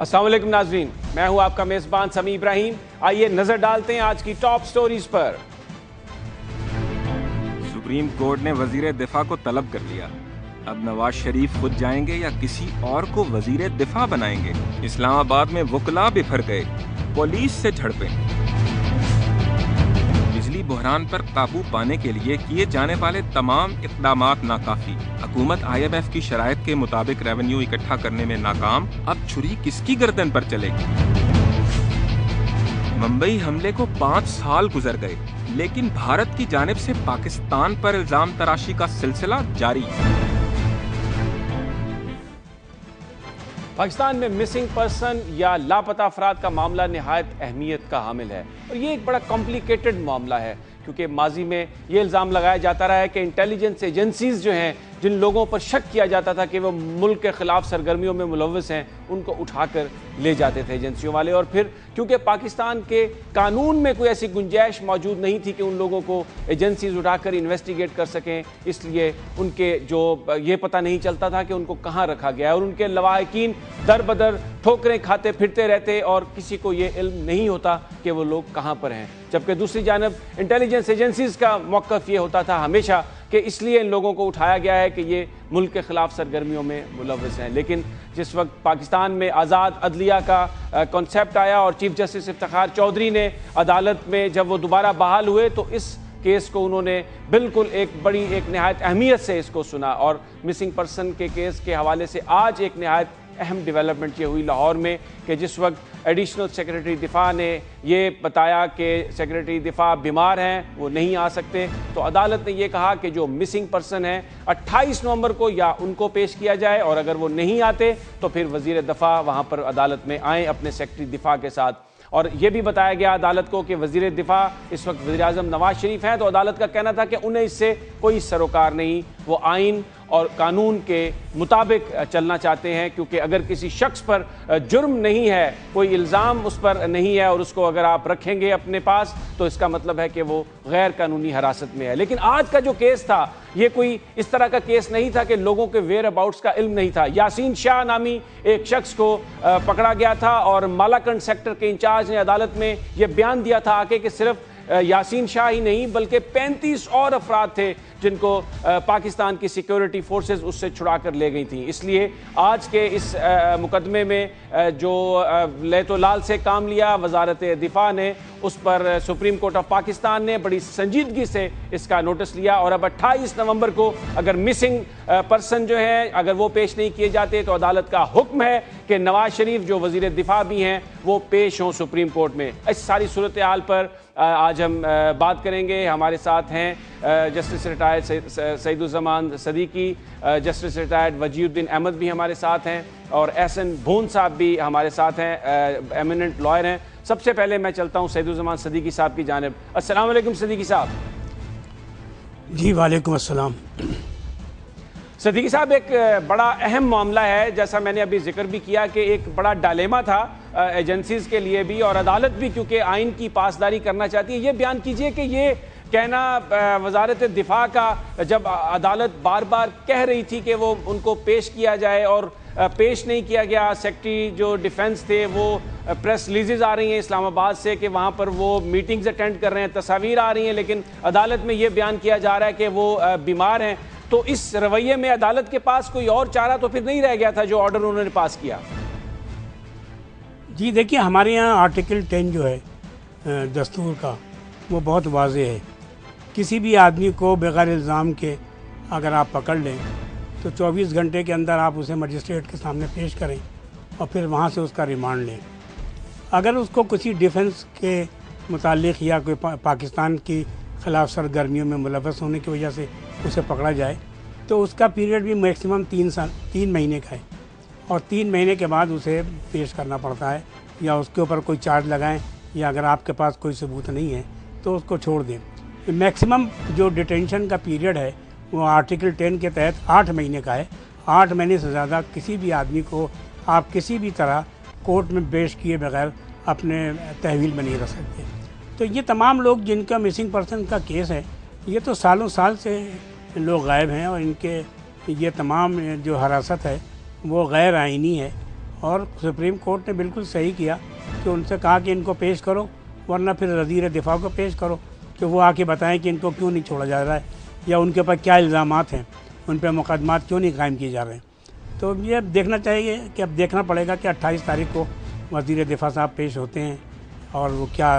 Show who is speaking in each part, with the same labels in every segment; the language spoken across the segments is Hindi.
Speaker 1: अस्सलाम वालेकुम नाज़रीन, मैं हूं आपका मेज़बान समी इब्राहिम। आइए नजर डालते हैं आज की टॉप स्टोरीज पर।
Speaker 2: सुप्रीम कोर्ट ने वजीर दिफा को तलब कर लिया। अब नवाज शरीफ खुद जाएंगे या किसी और को वजीर दिफा बनाएंगे? इस्लामाबाद में वकला बिफर गए, पुलिस से झड़पें। बिजली बहरान पर काबू पाने के लिए किए जाने वाले तमाम इक़दामात नाकाफी। हुकूमत IMF की शराइत के मुताबिक रेवेन्यू इकट्ठा करने में नाकाम। अब छुरी किसकी गर्दन पर चलेगी? मुंबई हमले को 5 साल गुजर गए, लेकिन भारत की जानिब से पाकिस्तान पर इल्जाम तराशी का सिलसिला जारी।
Speaker 1: पाकिस्तान में मिसिंग पर्सन या लापता अफराद का मामला निहायत अहमियत का हामिल है और ये एक बड़ा कॉम्प्लिकेटेड मामला है, क्योंकि माजी में ये इल्ज़ाम लगाया जाता रहा है कि इंटेलिजेंस एजेंसीज जो हैं, जिन लोगों पर शक किया जाता था कि वो मुल्क के ख़िलाफ़ सरगर्मियों में मुलव्वस हैं, उनको उठाकर ले जाते थे एजेंसियों वाले। और फिर क्योंकि पाकिस्तान के कानून में कोई ऐसी गुंजाइश मौजूद नहीं थी कि उन लोगों को एजेंसीज उठाकर इन्वेस्टिगेट कर सकें, इसलिए उनके जो ये पता नहीं चलता था कि उनको कहाँ रखा गया है और उनके लवाहिकीन दर बदर ठोकरें खाते फिरते रहते और किसी को ये इल्म नहीं होता कि वो लोग कहाँ पर हैं। जबकि दूसरी जानब इंटेलिजेंस एजेंसीज का मौक़िफ़ ये होता था हमेशा कि इसलिए इन लोगों को उठाया गया है कि ये मुल्क के ख़िलाफ़ सरगर्मियों में मुलव्वस हैं। लेकिन जिस वक्त पाकिस्तान में आज़ाद अदलिया का कॉन्सेप्ट आया और चीफ जस्टिस इफ्तिखार चौधरी ने अदालत में जब वो दोबारा बहाल हुए, तो इस केस को उन्होंने बिल्कुल एक नहायत अहमियत से इसको सुना। और मिसिंग पर्सन के केस के हवाले से आज एक नहायत अहम डेवलपमेंट ये हुई लाहौर में कि जिस वक्त एडिशनल सेक्रेटरी दिफा ने ये बताया कि सेक्रेटरी दिफा बीमार हैं, वो नहीं आ सकते, तो अदालत ने ये कहा कि जो मिसिंग पर्सन हैं 28 नवंबर को या उनको पेश किया जाए, और अगर वो नहीं आते तो फिर वजीर दिफा वहाँ पर अदालत में आएँ अपने सेक्रेटरी दिफा के साथ। और ये भी बताया गया अदालत को कि वजीर दिफा इस वक्त वज़ीर-ए-आज़म नवाज शरीफ हैं, तो अदालत का कहना था कि उन्हें इससे कोई सरोकार नहीं, वो आइन और कानून के मुताबिक चलना चाहते हैं, क्योंकि अगर किसी शख्स पर जुर्म नहीं है, कोई इल्ज़ाम उस पर नहीं है और उसको अगर आप रखेंगे अपने पास, तो इसका मतलब है कि वो गैर कानूनी हिरासत में है। लेकिन आज का जो केस था, ये कोई इस तरह का केस नहीं था कि लोगों के वेयर अबाउट्स का इल्म नहीं था। यासीन शाह नामी एक शख्स को पकड़ा गया था और मालाकंड सेक्टर के इंचार्ज ने अदालत में यह बयान दिया था आके कि सिर्फ यासीन शाह ही नहीं बल्कि 35 और अफराद थे जिनको पाकिस्तान की सिक्योरिटी फोर्सेस उससे छुड़ा कर ले गई थी। इसलिए आज के इस मुकदमे में जो लैतो लाल से काम लिया वजारत दिफा ने, उस पर सुप्रीम कोर्ट ऑफ पाकिस्तान ने बड़ी संजीदगी से इसका नोटिस लिया और अब 28 नवंबर को अगर मिसिंग पर्सन जो है अगर वो पेश नहीं किए जाते, तो अदालत का हुक्म है कि नवाज शरीफ जो वजीर दिफा भी हैं वो पेश हों सुप्रीम कोर्ट में। इस सारी सूरत हाल पर आज हम बात करेंगे। हमारे साथ हैं justice retired Saeeduzzaman Siddiqui, justice retired Wajiuddin Ahmed भी हमारे साथ हैं और एहसन भून साहब भी हमारे साथ हैं, एमिनेंट लॉयर हैं। सबसे पहले मैं चलता हूं सईदुज़्ज़मान सदीकी साहब की जानिब। अस्सलाम वालेकुम सदीकी साहब।
Speaker 3: जी वालेकुम अस्सलाम।
Speaker 1: सदीकी साहब, एक बड़ा अहम मामला है, जैसा मैंने अभी जिक्र भी किया कि एक बड़ा डायलेमा था एजेंसीज के लिए भी और अदालत भी, क्योंकि आइन की पासदारी करना चाहती है। ये बयान कीजिए कि ये कहना वजारत दिफा का, जब अदालत बार बार कह रही थी कि वो उनको पेश किया जाए और पेश नहीं किया गया, सेक्रेटरी जो डिफेंस थे वो प्रेस रिलीजेज आ रही हैं इस्लामाबाद से कि वहाँ पर वो मीटिंग्स अटेंड कर रहे हैं, तस्वीर आ रही हैं, लेकिन अदालत में ये बयान किया जा रहा है कि वो बीमार हैं। तो इस रवैये में अदालत के पास कोई और चारा तो फिर नहीं रह गया था जो ऑर्डर उन्होंने पास किया।
Speaker 3: जी देखिए, हमारे यहाँ आर्टिकल 10 जो है दस्तूर का, वो बहुत वाज़ेह है। किसी भी आदमी को बग़ैर इल्ज़ाम के अगर आप पकड़ लें तो 24 घंटे के अंदर आप उसे मजिस्ट्रेट के सामने पेश करें और फिर वहाँ से उसका रिमांड लें। अगर उसको किसी डिफेंस के मुतालिक या कोई पाकिस्तान की ख़िलाफ़ सरगर्मियों में मुलव्वस होने की वजह से उसे पकड़ा जाए, तो उसका पीरियड भी मैक्सिमम 3 महीने का है और 3 महीने के बाद उसे पेश करना पड़ता है, या उसके ऊपर कोई चार्ज लगाएं, या अगर आपके पास कोई सबूत नहीं है तो उसको छोड़ दें। मैक्सिमम जो डिटेंशन का पीरियड है वो आर्टिकल 10 के तहत 8 महीने का है। 8 महीने से ज़्यादा किसी भी आदमी को आप किसी भी तरह कोर्ट में पेश किए बगैर अपने तहवील में नहीं रख सकते। तो ये तमाम लोग जिनका मिसिंग पर्सन का केस है, ये तो सालों साल से लोग गायब हैं और इनके ये तमाम जो हिरासत है वो गैर आइनी है और सुप्रीम कोर्ट ने बिल्कुल सही किया कि उनसे कहा कि इनको पेश करो, वरना फिर वज़ीर दिफा को पेश करो कि वो आके बताएं कि इनको क्यों नहीं छोड़ा जा रहा है या उनके ऊपर क्या इल्ज़ामात हैं, उन पर मुकदमात क्यों नहीं कायम किए जा रहे हैं। तो ये देखना चाहिए कि अब देखना पड़ेगा कि 28 तारीख को वज़ीर दिफा साहब पेश होते हैं और वो क्या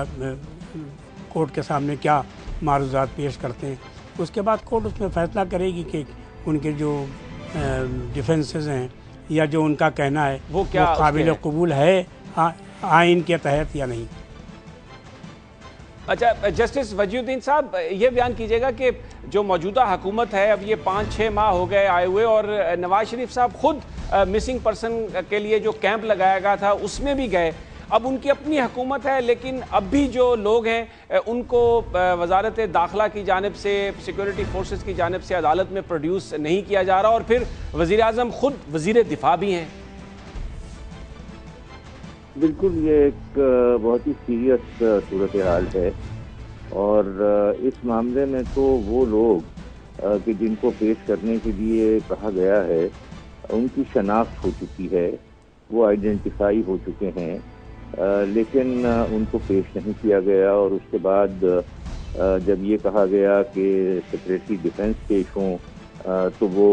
Speaker 3: कोर्ट के सामने क्या मारूज़ात पेश करते हैं। उसके बाद कोर्ट उसमें फ़ैसला करेगी कि उनके जो डिफेंसेस हैं या जो उनका कहना है वो काबिल कबूल है आइन के तहत या नहीं।
Speaker 1: अच्छा, जस्टिस वजीउद्दीन साहब, ये बयान कीजिएगा कि जो मौजूदा हुकूमत है, अब ये 5-6 माह हो गए आए हुए और नवाज शरीफ साहब खुद मिसिंग पर्सन के लिए जो कैंप लगाया गया था उसमें भी गए। अब उनकी अपनी हुकूमत है, लेकिन अब भी जो लोग हैं उनको वजारत दाखिला की जानिब से, सिक्योरिटी फोर्सेस की जानिब से अदालत में प्रोड्यूस नहीं किया जा रहा और फिर वज़ीर आज़म खुद वज़ीर दिफा भी हैं।
Speaker 4: बिल्कुल, ये एक बहुत ही सीरियस सूरत हाल है और इस मामले में तो वो लोग कि जिनको पेश करने के लिए कहा गया है उनकी शनाख्त हो चुकी है, वो आइडेंटिफाई हो चुके हैं, लेकिन उनको पेश नहीं किया गया। और उसके बाद जब ये कहा गया कि सेक्रेटरी डिफेंस पेश हों तो वो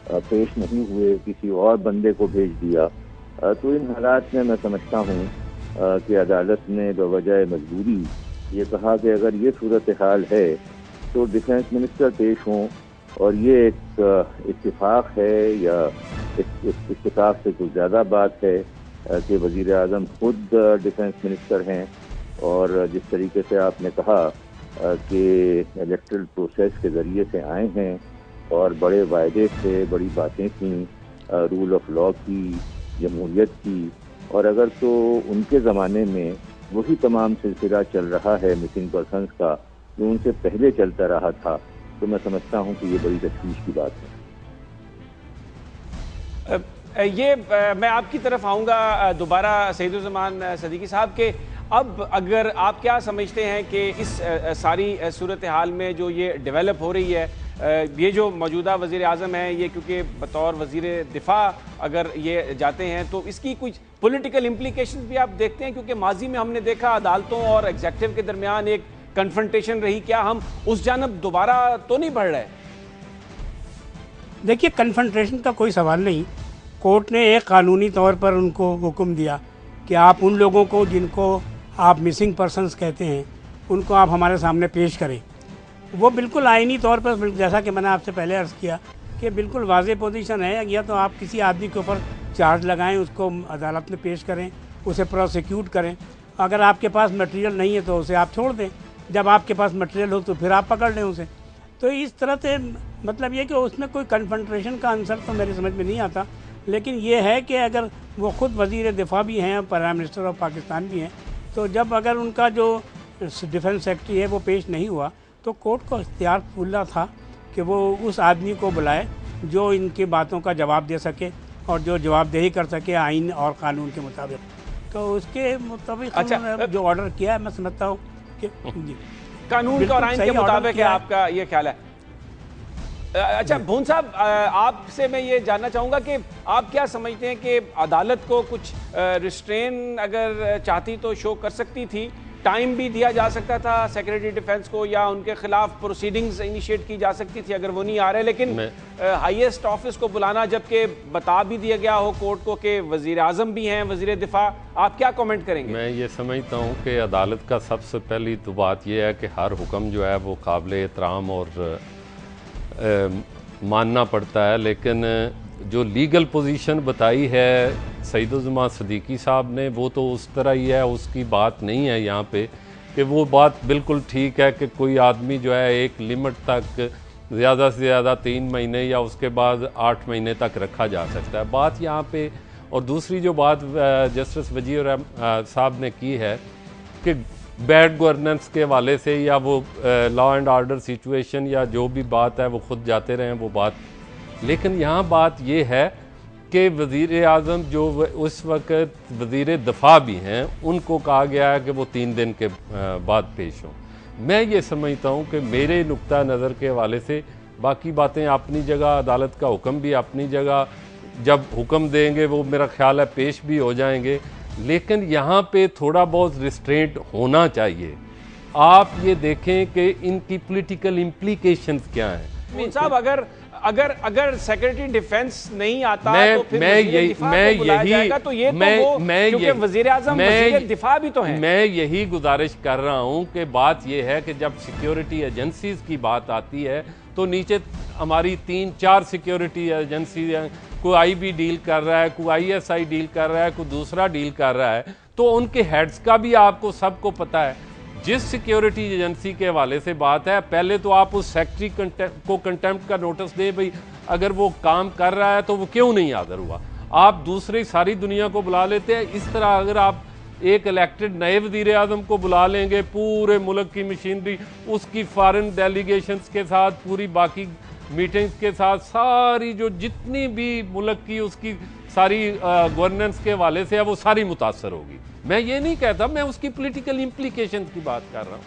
Speaker 4: पेश नहीं हुए, किसी और बंदे को भेज दिया। तो इन हालात में मैं समझता हूँ कि अदालत ने बवजह मजबूरी ये कहा कि अगर ये सूरत हाल है तो डिफेंस मिनिस्टर पेश हों, और ये एक इत्तेफाक है या इत्तेफाक से कुछ ज़्यादा बात है कि वज़ीर आज़म खुद डिफेंस मिनिस्टर हैं और जिस तरीके से आपने कहा कि इलेक्ट्रल प्रोसेस के ज़रिए से आए हैं और बड़े वायदे से, बड़ी बातें थीं रूल ऑफ लॉ की, जमहूरियत की, और अगर तो उनके ज़माने में वही तमाम सिलसिला चल रहा है मिसिंग पर्सन्स का जो उनसे पहले चलता रहा था, तो मैं समझता हूँ कि ये बड़ी तशवीश की बात है।
Speaker 1: मैं आपकी तरफ आऊँगा दोबारा सईदुज़्ज़मान सदीकी साहब के, अब अगर आप क्या समझते हैं कि इस सारी सूरत हाल में जो ये डेवलप हो रही है, ये जो मौजूदा वज़ीर आज़म हैं, ये क्योंकि बतौर वज़ीर दिफा अगर ये जाते हैं तो इसकी कुछ पॉलिटिकल इम्प्लीकेशन भी आप देखते हैं? क्योंकि माजी में हमने देखा अदालतों और एग्जेक्टिव के दरमियान एक कन्फ्रंटेशन रही, क्या हम उस जानब दोबारा तो नहीं बढ़ रहे?
Speaker 3: देखिए, कन्फ्रंटेशन का कोई सवाल नहीं। कोर्ट ने एक कानूनी तौर पर उनको हुक्म दिया कि आप उन लोगों को जिनको आप मिसिंग पर्सन्स कहते हैं उनको आप हमारे सामने पेश करें। वो बिल्कुल आईनी तौर पर, जैसा कि मैंने आपसे पहले अर्ज़ किया कि बिल्कुल वाज़ेह पोजीशन है, या तो आप किसी आदमी के ऊपर चार्ज लगाएं, उसको अदालत में पेश करें, उसे प्रोसिक्यूट करें। अगर आपके पास मटेरियल नहीं है तो उसे आप छोड़ दें, जब आपके पास मटेरियल हो तो फिर आप पकड़ लें उसे। तो इस तरह से मतलब ये कि उसमें कोई कन्फ्रंटेशन का आंसर तो मेरी समझ में नहीं आता। लेकिन ये है कि अगर वो ख़ुद वज़ीर दिफा भी हैं, प्राइम मिनिस्टर ऑफ पाकिस्तान भी हैं, तो जब अगर उनका जो डिफेंस सेक्रेटरी है वो पेश नहीं हुआ तो कोर्ट को इख्तियार खुला था कि वो उस आदमी को बुलाए जो इनकी बातों का जवाब दे सके और जो जवाबदेही कर सके आइन और कानून के मुताबिक। तो उसके मुताबिक उन्होंने जो ऑर्डर किया है, मैं समझता हूँ कि
Speaker 1: कानून और आइन के मुताबिक है। आपका ये ख्याल है? अच्छा भून साहब, आपसे मैं ये जानना चाहूँगा कि आप क्या समझते हैं कि अदालत को कुछ रिस्ट्रेन अगर चाहती तो शो कर सकती थी? टाइम भी दिया जा सकता था सेक्रेटरी डिफेंस को, या उनके खिलाफ प्रोसीडिंग्स इनिशिएट की जा सकती थी अगर वो नहीं आ रहे। लेकिन हाईएस्ट ऑफिस को बुलाना, जबकि बता भी दिया गया हो कोर्ट को कि वज़ीर आज़म भी हैं, वज़ीर दिफा, आप क्या कमेंट करेंगे?
Speaker 5: मैं ये समझता हूँ कि अदालत का सबसे पहली तो बात यह है कि हर हुक्म जो है वो काबिल एहतराम और मानना पड़ता है। लेकिन जो लीगल पोजीशन बताई है सईदुज़्ज़मान सदीकी साहब ने, वो तो उस तरह ही है, उसकी बात नहीं है यहाँ पे कि वो बात बिल्कुल ठीक है कि कोई आदमी जो है एक लिमिट तक ज़्यादा से ज़्यादा 3 महीने या उसके बाद 8 महीने तक रखा जा सकता है, बात यहाँ पे। और दूसरी जो बात जस्टिस वजीर साहब ने की है कि बैड गवर्नेंस के हवाले से या वो लॉ एंड ऑर्डर सिचुएशन या जो भी बात है वो खुद जाते रहें वो बात। लेकिन यहाँ बात ये है कि वज़ीर आज़म जो उस वक़्त वज़ीर दिफा भी हैं, उनको कहा गया है कि वो 3 दिन के बाद पेश हों। मैं ये समझता हूँ कि मेरे नुक्ता नज़र के हवाले से बाकी बातें अपनी जगह, अदालत का हुक्म भी अपनी जगह, जब हुक्म देंगे वो मेरा ख्याल है पेश भी हो जाएंगे, लेकिन यहाँ पे थोड़ा बहुत रिस्ट्रेंट होना चाहिए। आप ये देखें कि इनकी पॉलिटिकल इम्प्लीकेशंस क्या हैं।
Speaker 1: साहब अगर सेक्रेटरी डिफेंस नहीं आता तो फिर
Speaker 5: मैं
Speaker 1: वज़ीर दिफा को बुलाया जाएगा, तो ये क्योंकि वज़ीर आज़म वज़ीर दिफा भी तो हैं।
Speaker 5: मैं यही गुजारिश कर रहा हूं कि बात यह है कि जब सिक्योरिटी एजेंसीज की बात आती है तो नीचे हमारी 3-4 सिक्योरिटी एजेंसी, कोई आईबी डील कर रहा है, कोई आईएसआई डील कर रहा है, कोई दूसरा डील कर रहा है, तो उनके हेड्स का भी आपको सबको पता है। जिस सिक्योरिटी एजेंसी के हवाले से बात है, पहले तो आप उस सेक्रेटरी को कंटेम्प्ट का नोटिस दे, भाई अगर वो काम कर रहा है तो वो क्यों नहीं हाजिर हुआ। आप दूसरी सारी दुनिया को बुला लेते हैं। इस तरह अगर आप एक इलेक्टेड नए वज़ीर आज़म को बुला लेंगे, पूरे मुल्क की मशीनरी उसकी फॉरेन डेलीगेशंस के साथ, पूरी बाकी मीटिंग्स के साथ, सारी जो जितनी भी मुल्क की उसकी सारी गवर्नेंस के हवाले से है वो सारी मुतासर होगी। मैं ये नहीं कहता, मैं उसकी पॉलिटिकल इम्प्लीकेशन की बात कर रहा हूँ।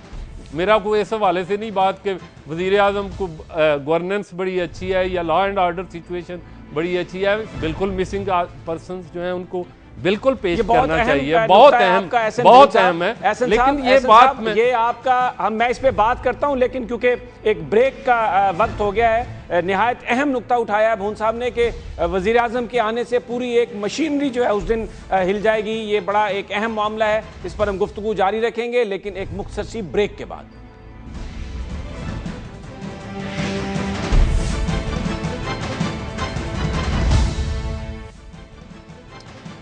Speaker 5: मेरा कोई इस हवाले से नहीं बात कि वज़ीर आज़म को गवर्नेंस बड़ी अच्छी है या लॉ एंड ऑर्डर सिचुएशन बड़ी अच्छी है। बिल्कुल मिसिंग पर्सन्स जो हैं उनको बिल्कुल पेश करना चाहिए, बहुत अहम है। लेकिन ये बात में
Speaker 1: ये आपका मैं इस पे बात करता हूं, लेकिन क्योंकि एक ब्रेक का वक्त हो गया है, निहायत अहम नुक्ता उठाया है भून साहब ने कि वज़ीर आज़म के आने से पूरी एक मशीनरी जो है उस दिन हिल जाएगी। ये बड़ा एक अहम मामला है, इस पर हम गुफ्तगू जारी रखेंगे, लेकिन एक मुख्तसर सी ब्रेक के बाद।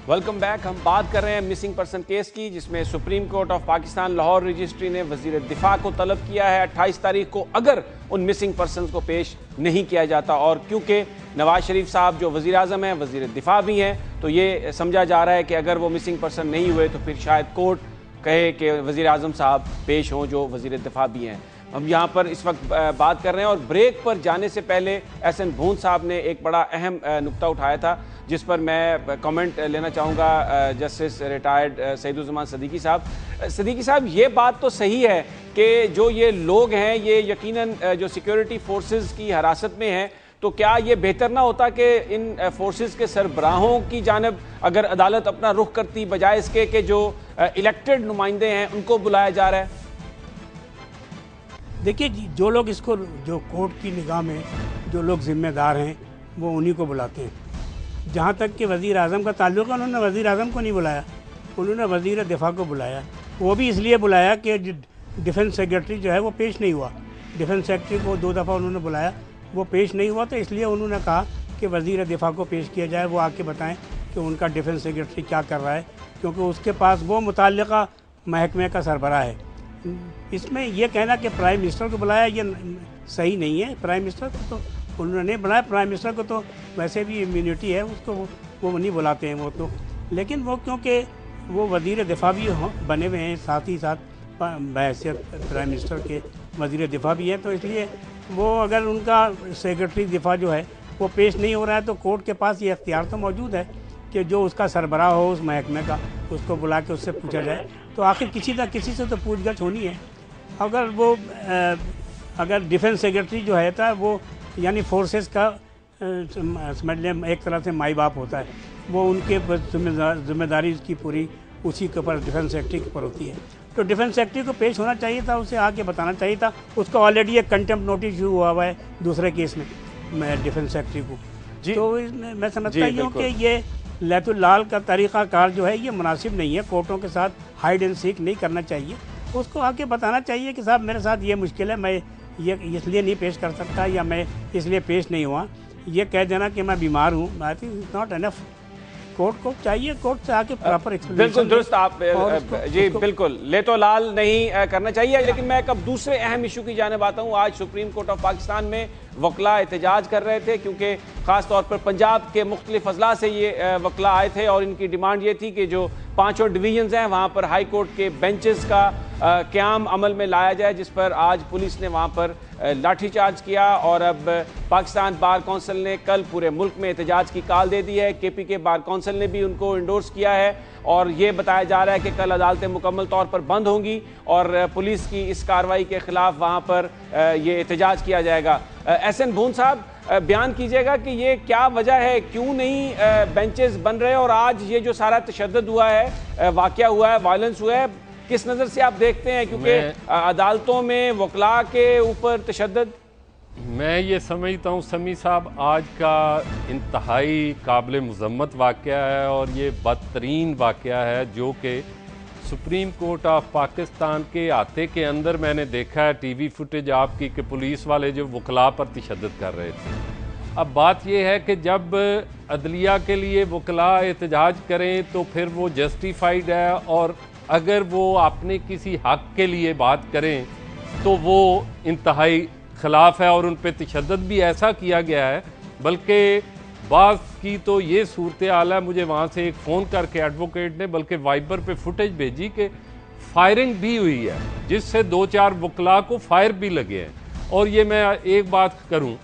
Speaker 1: Welcome back. हम बात कर रहे हैं मिसिंग पर्सन केस की, जिसमें supreme court of Pakistan Lahore registry ने वज़ीर दिफा को तलब किया है 28 तारीख को, अगर उन मिसिंग पर्सन को पेश नहीं किया जाता। और क्योंकि नवाज शरीफ साहब जो वज़ीर आज़म हैं, वज़ीर दिफा भी हैं, तो ये समझा जा रहा है कि अगर वो मिसिंग पर्सन नहीं हुए तो फिर शायद कोर्ट कहे कि वज़ीर आज़म साहब पेश हों जो वज़ीर दिफा भी हैं। हम यहाँ पर इस वक्त बात कर रहे हैं, और ब्रेक पर जाने से पहले एहसन भून साहब ने एक बड़ा अहम नुक्ता उठाया था, जिस पर मैं कमेंट लेना चाहूँगा जस्टिस रिटायर्ड सईदुज़्ज़मान सदीकी साहब। सदीकी साहब, ये बात तो सही है कि जो ये लोग हैं ये यकीनन जो सिक्योरिटी फोर्सेस की हिरासत में हैं, तो क्या ये बेहतर ना होता कि इन फोर्सेस के सरबराहों की जानिब अगर अदालत अपना रुख करती, बजाय इसके कि जो इलेक्टेड नुमाइंदे हैं उनको बुलाया जा रहा है?
Speaker 3: देखिए, जो लोग इसको, जो कोर्ट की निगाह में जो लोग जिम्मेदार हैं वो उन्हीं को बुलाते हैं। जहाँ तक कि वज़ीर आज़म का ताल्लुक़ है, उन्होंने वज़ीर आज़म को नहीं बुलाया, उन्होंने वज़ीर दिफा को बुलाया। वो भी इसलिए बुलाया कि डिफेंस सेक्रेटरी जो है वो पेश नहीं हुआ। डिफेंस सेक्रेटरी को 2 दफ़ा उन्होंने बुलाया, वो पेश नहीं हुआ, तो इसलिए उन्होंने कहा कि वज़ीर दिफा को पेश किया जाए, वो आके बताएं कि उनका डिफेंस सेक्रेटरी क्या कर रहा है, क्योंकि उसके पास वो मुताल्लिक़ा महकमे का सरबराह है। इसमें यह कहना कि प्राइम मिनिस्टर को बुलाया ये सही नहीं है। प्राइम मिनिस्टर को तो उन्होंने नहीं बुलाया, प्राइम मिनिस्टर को तो वैसे भी इम्यूनिटी है, उसको वो नहीं बुलाते हैं वो तो। लेकिन वो क्योंकि वो वज़ीर दिफा भी बने हुए हैं, साथ ही साथ बहैसियत प्राइम मिनिस्टर के वज़ीर दिफा भी हैं, तो इसलिए वो अगर उनका सेक्रेटरी दिफा जो है वो पेश नहीं हो रहा है, तो कोर्ट के पास ये अख्तियार तो मौजूद है कि जो उसका सरबराह हो उस महकमे का, उसको बुला के उससे पूछा जाए। तो आखिर किसी से तो पूछगछ होनी है। अगर वो अगर डिफेंस सेक्रेटरी जो है था वो यानी फोर्सेस का समझ लें एक तरह से माई बाप होता है, वो उनके जिम्मेदारी की पूरी उसी के ऊपर डिफेंस सेक्रेटरी के ऊपर होती है। तो डिफेंस सेक्रेटरी को पेश होना चाहिए था, उसे आके बताना चाहिए था। उसका ऑलरेडी एक कंटेम्प्ट नोटिस शुरू हुआ हुआ है दूसरे केस में डिफेंस सेक्रेटरी को। तो इसमें मैं समझता हूँ कि ये लैतुल लाल का तरीक़ाकार जो है ये मुनासिब नहीं है। कोर्टों के साथ हाइड एंड सीक नहीं करना चाहिए। उसको आके बताना चाहिए कि साहब मेरे साथ ये मुश्किल है, मैं ये इसलिए नहीं पेश कर सकता या मैं इसलिए पेश नहीं हुआ। ये कह देना कि मैं बीमार हूँ, I think it's not enough. Court को चाहिए, कोर्ट से आके प्रॉपर एक्सप्लेनेशन।
Speaker 1: बिल्कुल दुरुस्त आप जी बिल्कुल ले तो लाल नहीं करना चाहिए। लेकिन मैं अब दूसरे अहम इशू की जानिब आता हूँ। आज सुप्रीम कोर्ट ऑफ पाकिस्तान में वकला एहतजाज कर रहे थे, क्योंकि ख़ास तौर पर पंजाब के मुख्तलिफ अजला से ये वकला आए थे, और इनकी डिमांड ये थी कि जो 5 डिवीजन्स हैं वहाँ पर हाई कोर्ट के बेंचेस का क़याम अमल में लाया जाए, जिस पर आज पुलिस ने वहाँ पर लाठीचार्ज किया। और अब पाकिस्तान बार कौंसिल ने कल पूरे मुल्क में एहतजाज की कॉल दे दी है। KPK बार कौंसिल ने भी उनको इंडोर्स किया है, और ये बताया जा रहा है कि कल अदालतें मुकम्मल तौर पर बंद होंगी और पुलिस की इस कार्रवाई के खिलाफ वहाँ पर ये एहतजाज किया जाएगा। एहसन भून साहब, बयान कीजिएगा कि ये क्या वजह है, क्यों नहीं बेंचेस बन रहे और आज ये जो सारा तशद्दुद हुआ है, वाकया हुआ है, वायलेंस हुआ है, किस नज़र से आप देखते हैं? क्योंकि अदालतों में वकला के ऊपर तशद्दुद,
Speaker 5: मैं ये समझता हूँ समी साहब, आज का इंतहाई काबिल मज़म्मत वाक़या है और ये बदतरीन वाक़या है जो कि सुप्रीम कोर्ट ऑफ पाकिस्तान के अहाते के अंदर मैंने देखा है। टीवी फुटेज आपकी कि पुलिस वाले जो वकला पर तशद्दुद कर रहे थे। अब बात यह है कि जब अदलिया के लिए वकला एहतजाज करें तो फिर वो जस्टिफाइड है, और अगर वो अपने किसी हक के लिए बात करें तो वो इंतहाई खिलाफ है और उन पर तशद्दुद भी ऐसा किया गया है। बल्कि बाज़ की तो ये सूरत हाल है, मुझे वहाँ से एक फ़ोन करके एडवोकेट ने बल्कि वाइबर पे फुटेज भेजी कि फायरिंग भी हुई है, जिससे 2-4 वकला को फायर भी लगे हैं। और ये मैं एक बात करूँ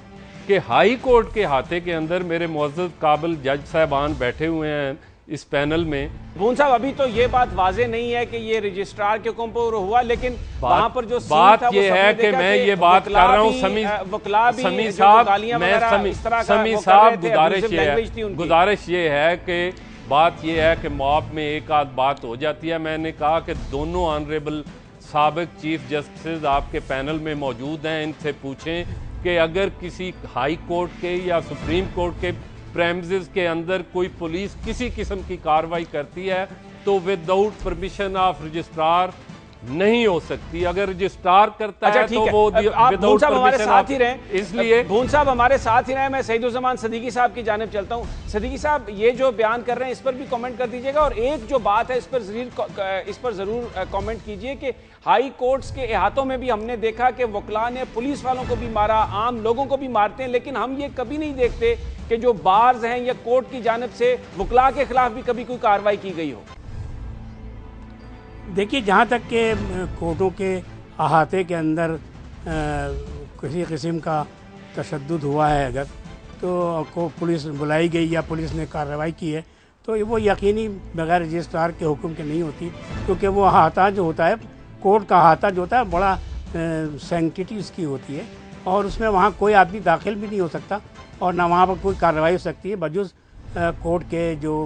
Speaker 5: कि हाई कोर्ट के अहाते के अंदर मेरे मुअज़्ज़ज़ काबिल जज साहबान बैठे हुए हैं इस पैनल में।
Speaker 1: भून साहब, अभी तो ये बात वाजे नहीं है कि ये रजिस्ट्रार के हुक्म पर हुआ, लेकिन वहां पर जो
Speaker 5: बात ये है कि मैं ये बात कर रहा हूँ समी साहब, समी साहब गुजारिश ये है कि बात ये है कि मॉब में एक आध बात हो जाती है। मैंने कहा कि दोनों ऑनरेबल साबिक चीफ जस्टिस आपके पैनल में मौजूद हैं, इनसे पूछें कि अगर किसी हाई कोर्ट के या सुप्रीम कोर्ट के प्रेमिसेस के अंदर कोई पुलिस किसी किस्म की कार्रवाई करती है तो विदाउट परमिशन ऑफ रजिस्ट्रार नहीं हो सकती। अगर रजिस्ट्रार करता है तो वो विदाउट परमिशन
Speaker 1: साथ ही रहे,
Speaker 5: इसलिए
Speaker 1: भून साहब हमारे साथ ही रहे। मैं सईदुज़्ज़मान सदीकी साहब की जानिब चलता हूं। सदीकी साहब, ये जो बयान कर रहे हैं इस पर भी कमेंट कर दीजिएगा, और एक जो बात है इस पर जरूर कमेंट कीजिए कि हाई कोर्ट्स के अहातों में भी हमने देखा कि वकला ने पुलिस वालों को भी मारा, आम लोगों को भी मारते हैं, लेकिन हम ये कभी नहीं देखते कि जो बार्स हैं या कोर्ट की जानिब से वकला के खिलाफ भी कभी कोई कार्रवाई की गई हो।
Speaker 3: देखिए, जहाँ तक के कोर्टों के अहाते के अंदर किसी किस्म का तशद्दुद हुआ है, अगर तो को पुलिस बुलाई गई या पुलिस ने कार्रवाई की है तो वो यकीनी बगैर रजिस्ट्रार के हुक्म के नहीं होती, क्योंकि वो अहाता जो होता है, कोर्ट का अहाता जो होता है, बड़ा सैंक्टिटी उसकी होती है और उसमें वहाँ कोई आदमी दाखिल भी नहीं हो सकता और ना वहाँ पर कोई कार्रवाई हो सकती है बजुज़ कोर्ट के जो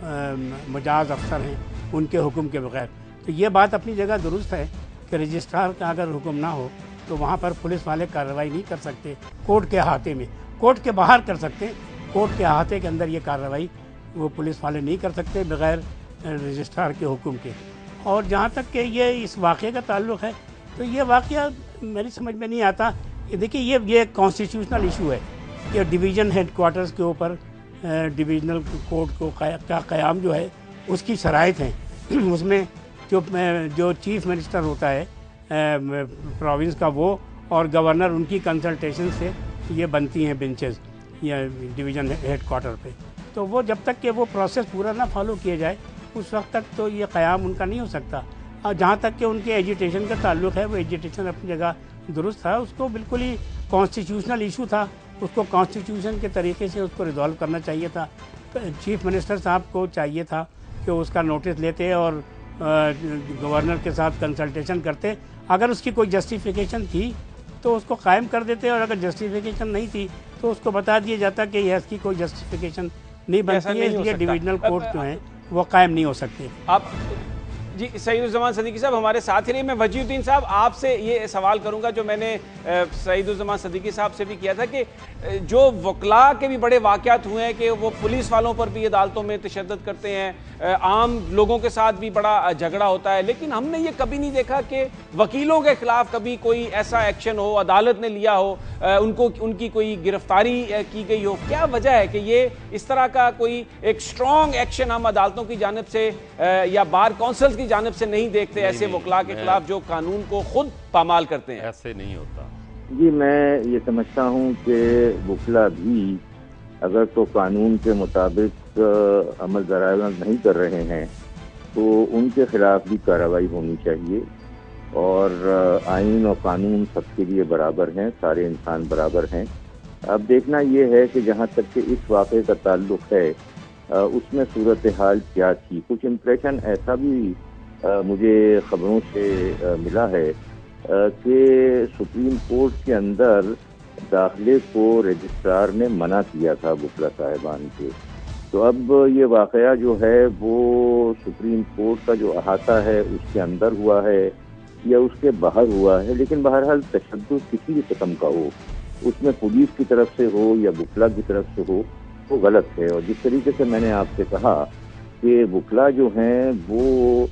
Speaker 3: मजाज अफसर हैं उनके हुक्म के बगैर। तो ये बात अपनी जगह दुरुस्त है कि रजिस्ट्रार का अगर हुक्म ना हो तो वहाँ पर पुलिस वाले कार्रवाई नहीं कर सकते कोर्ट के अहाते में। कोर्ट के बाहर कर सकते हैं, कोर्ट के अहाते के अंदर ये कार्रवाई वो पुलिस वाले नहीं कर सकते बगैर रजिस्ट्रार के हुक्म के। और जहाँ तक कि ये इस वाक़े का ताल्लुक़ है तो ये वाक़या मेरी समझ में नहीं आता। देखिए, ये कॉन्स्टिट्यूशनल इशू है कि डिवीज़न हेडक्वार्टर्स के ऊपर डिवीज़नल कोर्ट को का क़याम जो है उसकी शराइत हैं। उसमें जो चीफ मिनिस्टर होता है प्रोविंस का, वो और गवर्नर, उनकी कंसल्टेशन से ये बनती हैं बेंचेस या डिवीज़न हेडक्वार्टर पे। तो वो जब तक कि वो प्रोसेस पूरा ना फॉलो किया जाए उस वक्त तक तो ये क़याम उनका नहीं हो सकता। और जहाँ तक कि उनके एजुटेशन का ताल्लुक़ है, वो एजुटेशन अपनी जगह दुरुस्त था, उसको बिल्कुल ही कॉन्स्टिट्यूशनल इशू था, उसको कॉन्स्टिट्यूशन के तरीके से उसको रिजॉल्व करना चाहिए था। चीफ मिनिस्टर साहब को चाहिए था कि उसका नोटिस लेते और गवर्नर के साथ कंसल्टेशन करते। अगर उसकी कोई जस्टिफिकेशन थी तो उसको कायम कर देते, और अगर जस्टिफिकेशन नहीं थी तो उसको बता दिया जाता कि यह इसकी कोई जस्टिफिकेशन नहीं बनती है, इसलिए डिविजनल कोर्ट जो हैं वो कायम नहीं हो सकते।
Speaker 1: आप जी सईदुज़्ज़मान सदीकी साहब हमारे साथ ही रहे। मैं वजीहुद्दीन साहब आपसे ये सवाल करूंगा जो मैंने सईदुज़्ज़मान सदीकी साहब से भी किया था कि जो वकला के भी बड़े वाक़यात हुए हैं कि वो पुलिस वालों पर भी अदालतों में तशद्दुद करते हैं, आम लोगों के साथ भी बड़ा झगड़ा होता है, लेकिन हमने ये कभी नहीं देखा कि वकीलों के खिलाफ कभी कोई ऐसा एक्शन हो, अदालत ने लिया हो, उनकी कोई गिरफ्तारी की गई हो। क्या वजह है कि ये इस तरह का कोई एक स्ट्रॉन्ग एक्शन हम अदालतों की जानिब से या बार काउंसिल की जानिब से नहीं देखते ऐसे वकला के खिलाफ जो कानून को खुद पामाल करते हैं?
Speaker 5: ऐसे नहीं होता
Speaker 4: जी। मैं ये समझता हूँ कि वकला भी अगर तो कानून के मुताबिक अमल दरामद नहीं कर रहे हैं तो उनके खिलाफ भी कार्रवाई होनी चाहिए। और आइन और कानून सबके लिए बराबर हैं, सारे इंसान बराबर हैं। अब देखना ये है कि जहाँ तक कि इस वाक़े का ताल्लुक़ है उसमें सूरत हाल क्या थी। कुछ इम्प्रेशन ऐसा भी मुझे खबरों से मिला है कि सुप्रीम कोर्ट के अंदर दाखिले को रजिस्ट्रार ने मना किया था बुकला साहिबान के। तो अब ये वाक़या जो है वो सुप्रीम कोर्ट का जो अहाता है उसके अंदर हुआ है या उसके बाहर हुआ है, लेकिन बहरहाल तशद्दुद किसी भी किस्म का हो, उसमें पुलिस की तरफ से हो या बुकला की तरफ से हो, वो गलत है। और जिस तरीके से मैंने आपसे कहा कि बुकला जो हैं वो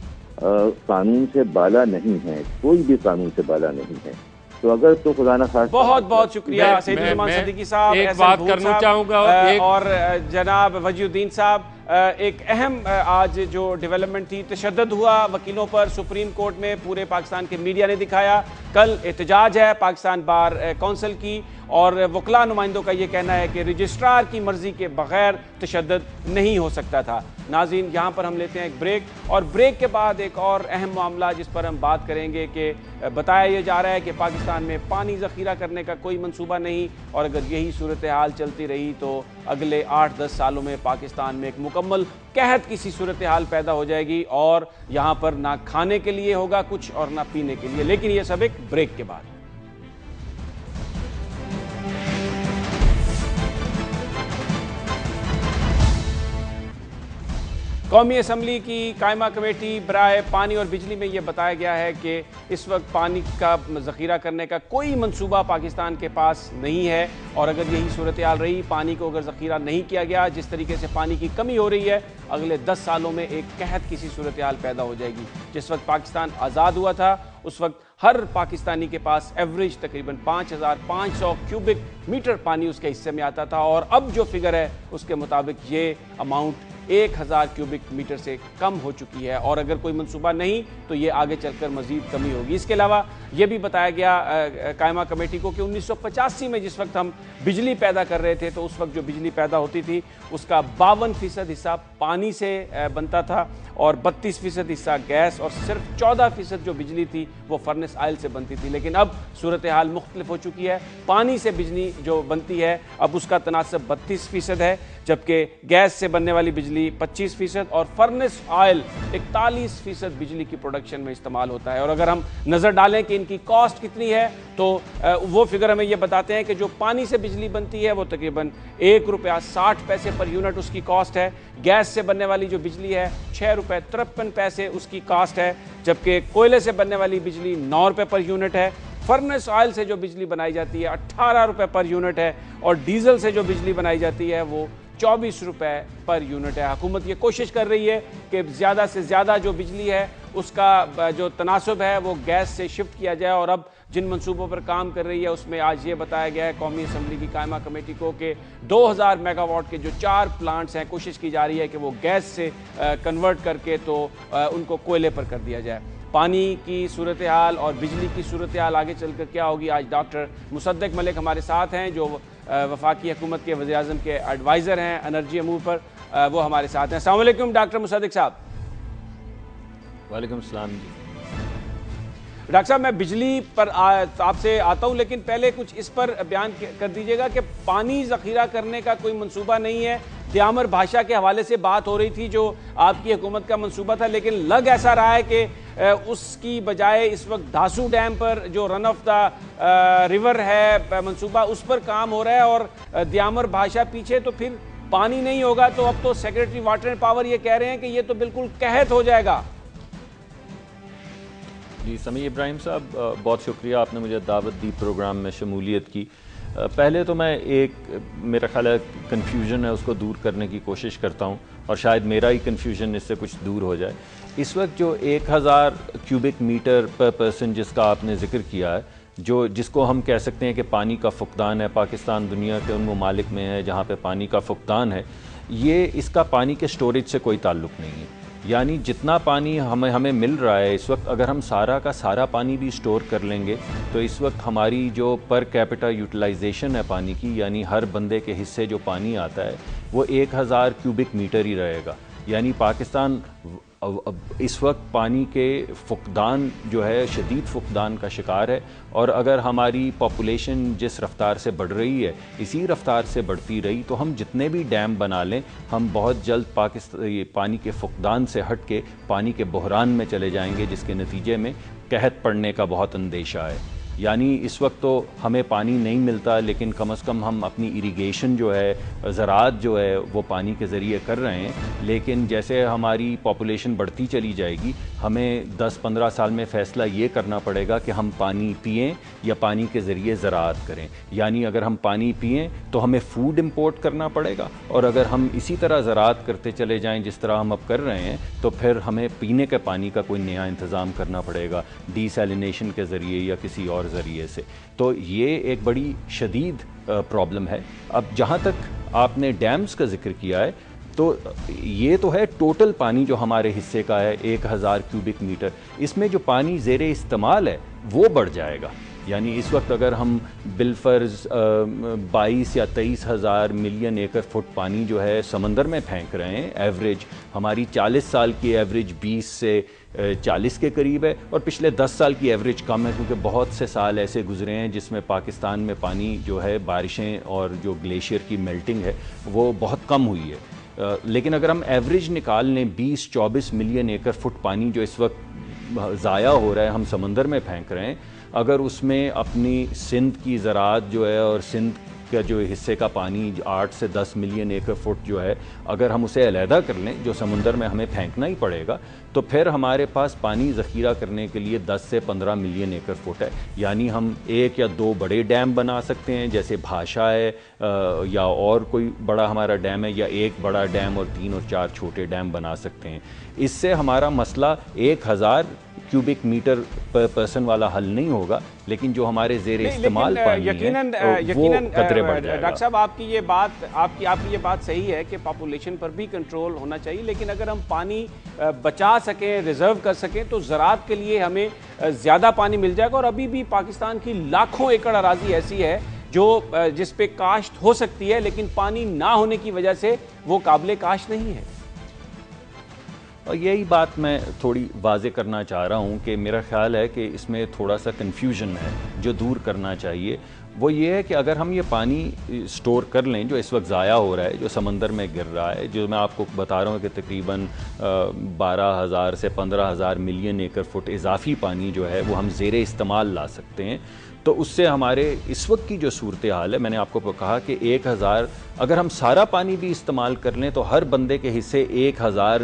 Speaker 4: कानून से बाला नहीं है, कोई भी कानून से बाला नहीं है। तो अगर तो खुदा न खास
Speaker 1: बहुत बहुत शुक्रिया सैयदुज़्ज़मान सदीकी साहब,
Speaker 5: एक बात करना चाहूँगा
Speaker 1: और जनाब वजीउद्दीन साहब, एक अहम आज जो डेवलपमेंट थी, तशद्दुद हुआ वकीलों पर सुप्रीम कोर्ट में, पूरे पाकिस्तान के मीडिया ने दिखाया। कल एहतजाज है पाकिस्तान बार कौंसिल की और वकला नुमाइंदों का ये कहना है कि रजिस्ट्रार की मर्जी के बगैर तशद्दुद नहीं हो सकता था। नाज़रीन, यहाँ पर हम लेते हैं एक ब्रेक, और ब्रेक के बाद एक और अहम मामला जिस पर हम बात करेंगे कि बताया यह जा रहा है कि पाकिस्तान में पानी ज़ख़ीरा करने का कोई मंसूबा नहीं, और अगर यही सूरत हाल चलती रही तो अगले 8-10 सालों में पाकिस्तान में एक मुकम्मल कहत की सी सूरत हाल पैदा हो जाएगी, और यहाँ पर ना खाने के लिए होगा कुछ और ना पीने के लिए। लेकिन ये सब एक ब्रेक के बाद। कौमी असम्बली की कायमा कमेटी बराए पानी और बिजली में यह बताया गया है कि इस वक्त पानी का ज़ख़ीरा करने का कोई मंसूबा पाकिस्तान के पास नहीं है, और अगर यही सूरत हाल रही, पानी को अगर ज़ख़ीरा नहीं किया गया, जिस तरीके से पानी की कमी हो रही है, अगले 10 सालों में एक कहत किसी सूरत हाल पैदा हो जाएगी। जिस वक्त पाकिस्तान आज़ाद हुआ था उस वक्त हर पाकिस्तानी के पास एवरेज तकरीबन 5500 क्यूबिक मीटर पानी उसके हिस्से में आता था, और अब जो फिगर है उसके मुताबिक ये अमाउंट 1000 क्यूबिक मीटर से कम हो चुकी है, और अगर कोई मंसूबा नहीं तो ये आगे चलकर मजीद कमी होगी। इसके अलावा ये भी बताया गया कायमा कमेटी को कि 1985 में जिस वक्त हम बिजली पैदा कर रहे थे, तो उस वक्त जो बिजली पैदा होती थी उसका 52% हिस्सा पानी से बनता था, और 32% हिस्सा गैस, और सिर्फ 14% जो बिजली थी वो फर्नेस ऑयल से बनती थी। लेकिन अब सूरत हाल मुख्तलिफ हो चुकी है। पानी से बिजली जो बनती है अब उसका तनासब 32% है, जबकि गैस से बनने वाली बिजली 25% और फर्नेस ऑयल 41% बिजली की प्रोडक्शन में इस्तेमाल होता है। और अगर हम नज़र डालें कि इनकी कॉस्ट कितनी है, तो वो फिगर हमें ये बताते हैं कि जो पानी से बिजली बनती है वो तकरीबन ₹1.60 पर यूनिट उसकी कॉस्ट है। गैस से बनने वाली जो बिजली है ₹6.53 उसकी कॉस्ट है, जबकि कोयले से बनने वाली बिजली ₹9 पर यूनिट है। फर्नेस ऑयल से जो बिजली बनाई जाती है ₹18 पर यूनिट है, और डीजल से जो बिजली बनाई जाती है वो ₹24 पर यूनिट है। हुकूमत ये कोशिश कर रही है कि ज़्यादा से ज़्यादा जो बिजली है उसका जो तनासब है वो गैस से शिफ्ट किया जाए, और अब जिन मंसूबों पर काम कर रही है उसमें आज ये बताया गया है कौमी असम्बली की कायमा कमेटी को कि 2000 मेगावाट के जो 4 प्लांट्स हैं, कोशिश की जा रही है कि वो गैस से कन्वर्ट करके तो उनको कोयले पर कर दिया जाए। पानी की सूरत हाल और बिजली की सूरत हाल आगे चलकर क्या होगी, आज डॉक्टर मुसद्दक मलिक हमारे साथ हैं जो वफाकी हुकूमत के वज़ीर-ए-आज़म के एडवाइज़र हैं एनर्जी अमूर पर, वो हमारे साथ हैं। अस्सलाम वालेकुम डॉक्टर मुसद्दक साहब।
Speaker 5: वालेकुम सलाम जी।
Speaker 1: डॉक्टर साहब, मैं बिजली पर आपसे आता हूँ, लेकिन पहले कुछ इस पर बयान कर दीजिएगा कि पानी ज़ख़ीरा करने का कोई मंसूबा नहीं है। दियामर भाषा के हवाले से बात हो रही थी जो आपकी हुकूमत का मंसूबा था, लेकिन लग ऐसा रहा है कि उसकी बजाय इस वक्त धासू डैम पर जो रन ऑफ द रिवर है मंसूबा, उस पर काम हो रहा है, और दियामर भाषा पीछे। तो फिर पानी नहीं होगा तो अब तो सेक्रेटरी वाटर एंड पावर ये कह रहे हैं कि ये तो बिल्कुल कहत हो जाएगा।
Speaker 6: जी समी इब्राहिम साहब, बहुत शुक्रिया, आपने मुझे दावत दी प्रोग्राम में शमूलियत की। पहले तो मैं मेरा ख्याल है कन्फ्यूजन है उसको दूर करने की कोशिश करता हूँ, और शायद मेरा ही कन्फ्यूजन इससे कुछ दूर हो जाए। इस वक्त जो 1000 क्यूबिक मीटर पर पर्सन जिसका आपने जिक्र किया है, जिसको हम कह सकते हैं कि पानी का फुकदान है, पाकिस्तान दुनिया के उन ममालिक में है जहाँ पे पानी का फुकदान है, इसका पानी के स्टोरेज से कोई ताल्लुक़ नहीं है। यानी जितना पानी हमें मिल रहा है इस वक्त, अगर हम सारा का सारा पानी भी स्टोर कर लेंगे तो इस वक्त हमारी जो पर कैपिटा यूटिलाइजेशन है पानी की, यानी हर बंदे के हिस्से जो पानी आता है वो 1000 क्यूबिक मीटर ही रहेगा। यानी पाकिस्तान इस वक्त पानी के फुकदान जो है, शदीद फुकदान का शिकार है, और अगर हमारी पॉपुलेशन जिस रफ्तार से बढ़ रही है इसी रफ्तार से बढ़ती रही तो हम जितने भी डैम बना लें, हम बहुत जल्द पानी के फुकदान से हट के पानी के बहरान में चले जाएंगे, जिसके नतीजे में कहत पड़ने का बहुत अंदेशा है। यानी इस वक्त तो हमें पानी नहीं मिलता, लेकिन कम से कम हम अपनी इरिगेशन जो है, ज़राअत जो है, वो पानी के ज़रिए कर रहे हैं। लेकिन जैसे हमारी पॉपुलेशन बढ़ती चली जाएगी, हमें 10-15 साल में फ़ैसला ये करना पड़ेगा कि हम पानी पिएँ या पानी के ज़रिए ज़राअत करें। यानी अगर हम पानी पिएँ तो हमें फ़ूड इम्पोर्ट करना पड़ेगा, और अगर हम इसी तरह ज़राअत करते चले जाएँ जिस तरह हम अब कर रहे हैं, तो फिर हमें पीने के पानी का कोई नया इंतज़ाम करना पड़ेगा, डीसैलिनेशन के ज़रिए या किसी और ज़रिए से। तो ये एक बड़ी शदीद प्रॉब्लम है। अब जहाँ तक आपने डैम्स का जिक्र किया है, तो ये तो है टोटल पानी जो हमारे हिस्से का है 1000 क्यूबिक मीटर। इसमें जो पानी ज़ेरे इस्तेमाल है वो बढ़ जाएगा। यानी इस वक्त अगर हम बिलफर्ज 22 या 23 हज़ार मिलियन एकड़ फुट पानी जो है समंदर में फेंक रहे हैं, एवरेज हमारी 40 साल की एवरेज 20 से 40 के करीब है, और पिछले 10 साल की एवरेज कम है, क्योंकि बहुत से साल ऐसे गुजरे हैं जिसमें पाकिस्तान में पानी जो है, बारिशें और जो ग्लेशियर की मेल्टिंग है वो बहुत कम हुई है। लेकिन अगर हम एवरेज निकाल लें 20-24 मिलियन एकड़ फुट पानी जो इस वक्त ज़ाया हो रहा है, हम समंदर में फेंक रहे हैं, अगर उसमें अपनी सिंध की ज़राअत जो है और सिंध का जो हिस्से का पानी 8 से 10 मिलियन एकड़ फुट जो है, अगर हम उसे अलहदा कर लें जो समुंदर में हमें फेंकना ही पड़ेगा, तो फिर हमारे पास पानी ज़ख़ीरा करने के लिए 10 से 15 मिलियन एकड़ फुट है। यानी हम 1 या 2 बड़े डैम बना सकते हैं, जैसे भाषा है या और कोई बड़ा हमारा डैम है, या 1 बड़ा डैम और 3 और 4 छोटे डैम बना सकते हैं। इससे हमारा मसला 1000 क्यूबिक मीटर पर पर्सन वाला हल नहीं होगा, लेकिन जो हमारे ज़ेरे इस्तेमाल पानी
Speaker 1: यकीनन
Speaker 6: कतरे बढ़ जाएगा।
Speaker 1: डॉक्टर साहब, आपकी ये बात सही है कि पॉपुलेशन पर भी कंट्रोल होना चाहिए, लेकिन अगर हम पानी बचा सकें, रिजर्व कर सकें, तो ज़राअत के लिए हमें ज़्यादा पानी मिल जाएगा। और अभी भी पाकिस्तान की लाखों एकड़ अराज़ी ऐसी है जो जिस पे काश्त हो सकती है, लेकिन पानी ना होने की वजह से वो काबिले काश्त नहीं है।
Speaker 6: और यही बात मैं थोड़ी वाज़े करना चाह रहा हूँ कि मेरा ख़्याल है कि इसमें थोड़ा सा कन्फ्यूजन है जो दूर करना चाहिए। वो ये है कि अगर हम ये पानी स्टोर कर लें जो इस वक्त ज़ाया हो रहा है, जो समंदर में गिर रहा है, जो मैं आपको बता रहा हूँ कि तकरीबन 12,000 से 15,000 मिलियन एकड़ फुट इजाफी पानी जो है वो हम ज़ेरे इस्तेमाल ला सकते हैं, तो उससे हमारे इस वक्त की जो सूरत हाल है, मैंने आपको कहा कि 1000 अगर हम सारा पानी भी इस्तेमाल कर लें तो हर बंदे के हिस्से 1000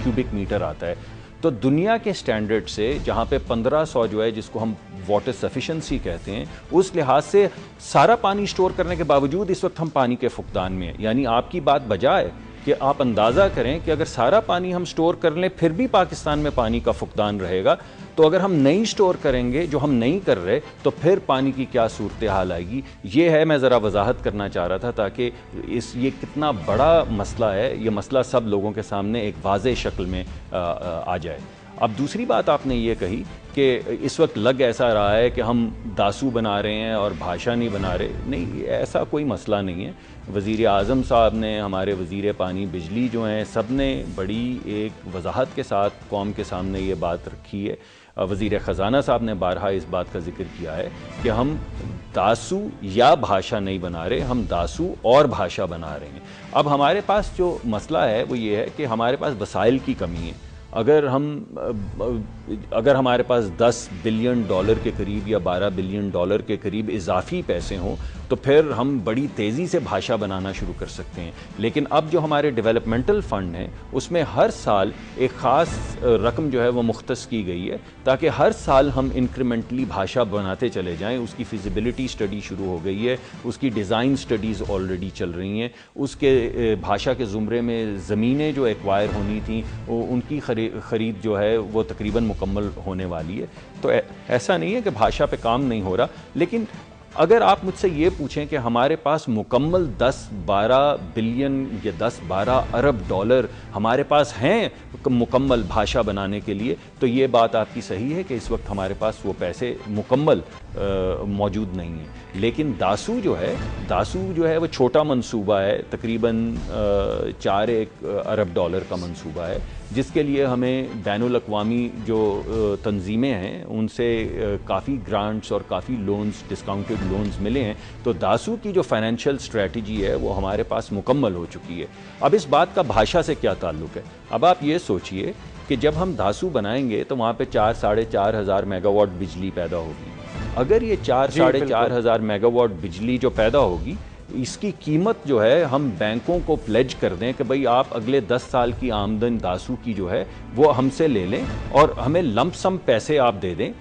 Speaker 6: क्यूबिक मीटर आता है। तो दुनिया के स्टैंडर्ड से जहाँ पे 1500 जो है, जिसको हम वाटर सफिशेंसी कहते हैं, उस लिहाज से सारा पानी स्टोर करने के बावजूद इस वक्त हम पानी के फुकदान में हैं। यानी आपकी बात बजा है कि आप अंदाज़ा करें कि अगर सारा पानी हम स्टोर कर लें फिर भी पाकिस्तान में पानी का फुकदान रहेगा, तो अगर हम नहीं स्टोर करेंगे, जो हम नहीं कर रहे, तो फिर पानी की क्या सूरत हाल आएगी। ये है, मैं ज़रा वजाहत करना चाह रहा था ताकि ये कितना बड़ा मसला है, ये मसला सब लोगों के सामने एक वाज़ेह शक्ल में आ जाए। अब दूसरी बात आपने ये कही कि इस वक्त लग ऐसा रहा है कि हम दासू बना रहे हैं और भाषा नहीं बना रहे। नहीं, ऐसा कोई मसला नहीं है। वज़ीर आज़म साहब ने, हमारे वज़ीर पानी बिजली जो हैं, सब ने बड़ी एक वजाहत के साथ कौम के सामने ये बात रखी है। वज़ीर ख़ज़ाना साहब ने बारहा इस बात का जिक्र किया है कि हम दासू या भाषा नहीं बना रहे, हम दासू और भाषा बना रहे हैं। अब हमारे पास जो मसला है वो ये है कि हमारे पास वसाइल की कमी है। अगर हमारे पास 10 बिलियन डॉलर के करीब या 12 बिलियन डॉलर के करीब इजाफी पैसे हों, तो फिर हम बड़ी तेज़ी से भाषा बनाना शुरू कर सकते हैं। लेकिन अब जो हमारे डेवलपमेंटल फ़ंड हैं, उसमें हर साल एक ख़ास रकम जो है वो मुख्तस की गई है, ताकि हर साल हम इंक्रीमेंटली भाषा बनाते चले जाएं। उसकी फिजिबिलिटी स्टडी शुरू हो गई है, उसकी डिज़ाइन स्टडीज़ ऑलरेडी चल रही हैं, उसके भाषा के ज़ुमरे में ज़मीनें जो एक्वायर होनी थी उनकी ख़रीद जो है वो तकरीबन मुकम्मल होने वाली है। तो ऐसा नहीं है कि भाषा पे काम नहीं हो रहा, लेकिन अगर आप मुझसे ये पूछें कि हमारे पास मुकम्मल 10-12 बिलियन या 10-12 अरब डॉलर हमारे पास हैं मुकम्मल भाषा बनाने के लिए, तो ये बात आपकी सही है कि इस वक्त हमारे पास वो पैसे मुकम्मल मौजूद नहीं है। लेकिन दासू जो है वो छोटा मंसूबा है, तकरीबन 4 अरब डॉलर का मंसूबा है, जिसके लिए हमें बैनुल अक़वामी जो तंजीमें हैं उनसे काफ़ी ग्रांट्स और काफ़ी लोन्स, डिस्काउंटेड लोन्स मिले हैं। तो दासू की जो फाइनेंशियल स्ट्रेटजी है वो हमारे पास मुकम्मल हो चुकी है। अब इस बात का भाषा से क्या ताल्लुक़ है? अब आप ये सोचिए कि जब हम दासू बनाएंगे तो वहाँ पे 4-4.5 हज़ार मेगावाट बिजली पैदा होगी। अगर ये 4-4.5 मेगावाट बिजली जो पैदा होगी, इसकी कीमत जो है हम बैंकों को प्लेज कर दें कि भाई आप अगले 10 साल की आमदन दासू की जो है वो हमसे ले लें और हमें लंप सम पैसे आप दे दें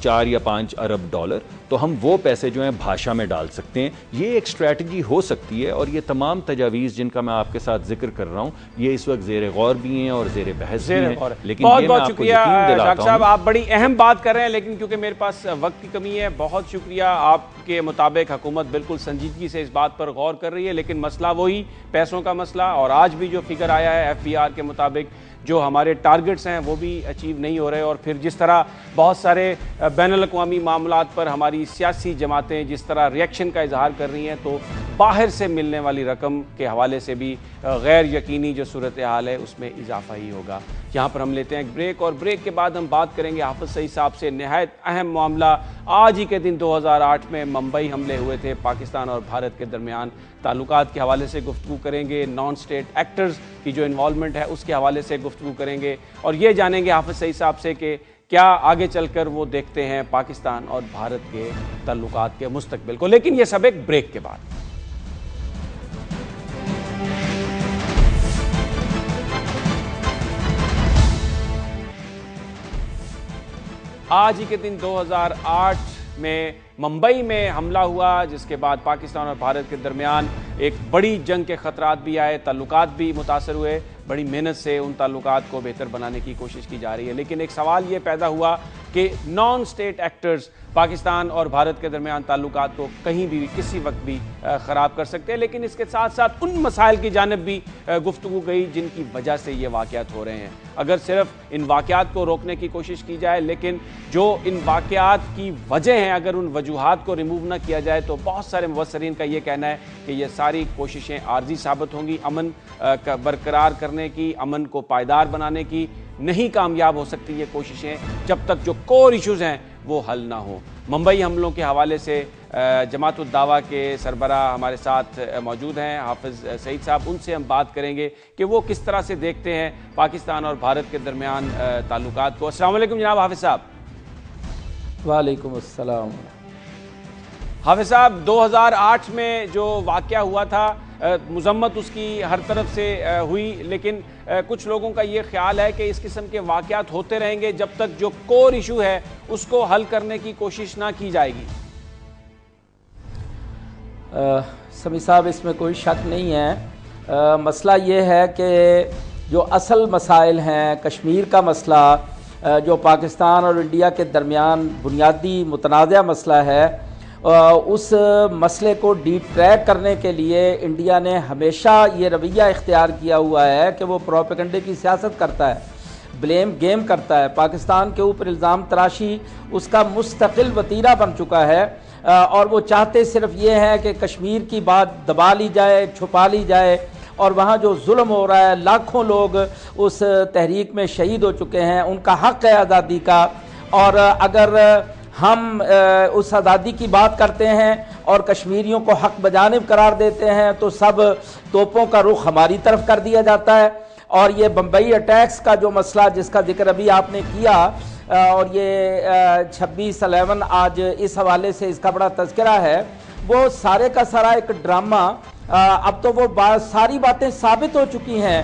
Speaker 6: 4 या 5 अरब डॉलर, तो हम वो पैसे जो हैं भाषा में डाल सकते हैं। ये एक स्ट्रैटेजी हो सकती है और ये तमाम तजावीज़ जिनका मैं आपके साथ जिक्र कर रहा हूँ ये इस वक्त ज़ेर गौर भी हैं और ज़ेर बहस भी हैं। लेकिन
Speaker 1: बहुत
Speaker 6: ये
Speaker 1: बहुत
Speaker 6: मैं आपको
Speaker 1: शुक्रिया
Speaker 6: यकीन दिलाता
Speaker 1: डॉक्टर साहब,
Speaker 6: हूँ।
Speaker 1: आप बड़ी अहम बात कर रहे हैं, लेकिन क्योंकि मेरे पास वक्त की कमी है, बहुत शुक्रिया। आपके मुताबिक हुकूमत बिल्कुल संजीदगी से इस बात पर गौर कर रही है, लेकिन मसला वही पैसों का मसला, और आज भी जो फिगर आया है FBR के मुताबिक जो हमारे टारगेट्स हैं वो भी अचीव नहीं हो रहे, और फिर जिस तरह बहुत सारे बैनुल-अक़वामी मामलात पर हमारी सियासी जमातें जिस तरह रिएक्शन का इजहार कर रही हैं, तो बाहर से मिलने वाली रकम के हवाले से भी गैर यकीनी जो सूरत हाल है उसमें इजाफा ही होगा। यहाँ पर हम लेते हैं एक ब्रेक, और ब्रेक के बाद हम बात करेंगे हाफिज़ सईद साहब से। नहायत अहम मामला, आज ही के दिन 2008 में मुंबई हमले हुए थे, पाकिस्तान और भारत के दरमियान ताल्लुकात के हवाले से गुफ्तगू करेंगे, नॉन स्टेट एक्टर्स की जो इन्वॉल्वमेंट है उसके हवाले से गुफ्तगू करेंगे, और ये जानेंगे हाफिज़ सईद साहब से कि क्या आगे चलकर वो देखते हैं पाकिस्तान और भारत के ताल्लुकात के मुस्तकबिल को। लेकिन ये सब एक ब्रेक के बाद। आज ही के दिन 2008 में मुंबई में हमला हुआ, जिसके बाद पाकिस्तान और भारत के दरमियान एक बड़ी जंग के खतरात भी आए, ताल्लुकात भी मुतासर हुए। बड़ी मेहनत से उन ताल्लुकात को बेहतर बनाने की कोशिश की जा रही है, लेकिन एक सवाल ये पैदा हुआ कि नॉन स्टेट एक्टर्स पाकिस्तान और भारत के दरमियान ताल्लुकात को कहीं भी किसी वक्त भी ख़राब कर सकते हैं। लेकिन इसके साथ साथ उन मसाइल की जानिब भी गुफ्तगू गई जिनकी वजह से ये वाक़यात हो रहे हैं। अगर सिर्फ इन वाक़यात को रोकने की कोशिश की जाए, लेकिन जो इन वाक़यात की वजह हैं अगर उन वजूहात को रिमूव ना किया जाए, तो बहुत सारे मुबस्सरीन का ये कहना है कि ये सारी कोशिशें आर्जी साबित होंगी, अमन का बरकरार करने की, अमन को पायदार बनाने की नहीं कामयाब हो सकती ये कोशिशें जब तक जो कोर इश्यूज़ हैं वो हल ना हो। मुंबई हमलों के हवाले से जमात उद दावा के सरबराह हमारे साथ मौजूद हैं हाफिज़ सईद साहब, उनसे हम बात करेंगे कि वो किस तरह से देखते हैं पाकिस्तान और भारत के दरमियान ताल्लुकात को। अस्सलाम वालेकुम जनाब हाफिज़ साहब।
Speaker 7: वालेकुम अस्सलाम।
Speaker 1: हाफिज़ साहब, 2008 में जो वाक़या हुआ था, मज़म्मत उसकी हर तरफ से हुई, लेकिन कुछ लोगों का ये ख्याल है कि इस किस्म के वाक़यात होते रहेंगे जब तक जो कोर इशू है उसको हल करने की कोशिश ना की जाएगी।
Speaker 7: समी साहब, इसमें कोई शक नहीं है। मसला ये है कि जो असल मसाइल हैं, कश्मीर का मसला जो पाकिस्तान और इंडिया के दरमियान बुनियादी मुतनाज़ा मसला है, उस मसले को डिट्रैक करने के लिए इंडिया ने हमेशा ये रवैया इख्तियार किया हुआ है कि वो प्रोपेगेंडे की सियासत करता है, ब्लेम गेम करता है, पाकिस्तान के ऊपर इल्ज़ाम तराशी उसका मुस्तकिल वतीरा बन चुका है, और वो चाहते सिर्फ ये हैं कि कश्मीर की बात दबा ली जाए, छुपा ली जाए, और वहाँ जो जुल्म हो रहा है, लाखों लोग उस तहरीक में शहीद हो चुके हैं, उनका हक़ है आज़ादी का, और अगर हम उस आज़ादी की बात करते हैं और कश्मीरियों को हक़ बजानिब करार देते हैं तो सब तोपों का रुख हमारी तरफ कर दिया जाता है। और ये बम्बई अटैक्स का जो मसला जिसका जिक्र अभी आपने किया, और ये 26/11 आज इस हवाले से इसका बड़ा तज़किरा है, वो सारे का सारा एक ड्रामा, अब तो वो सारी बातें साबित हो चुकी हैं,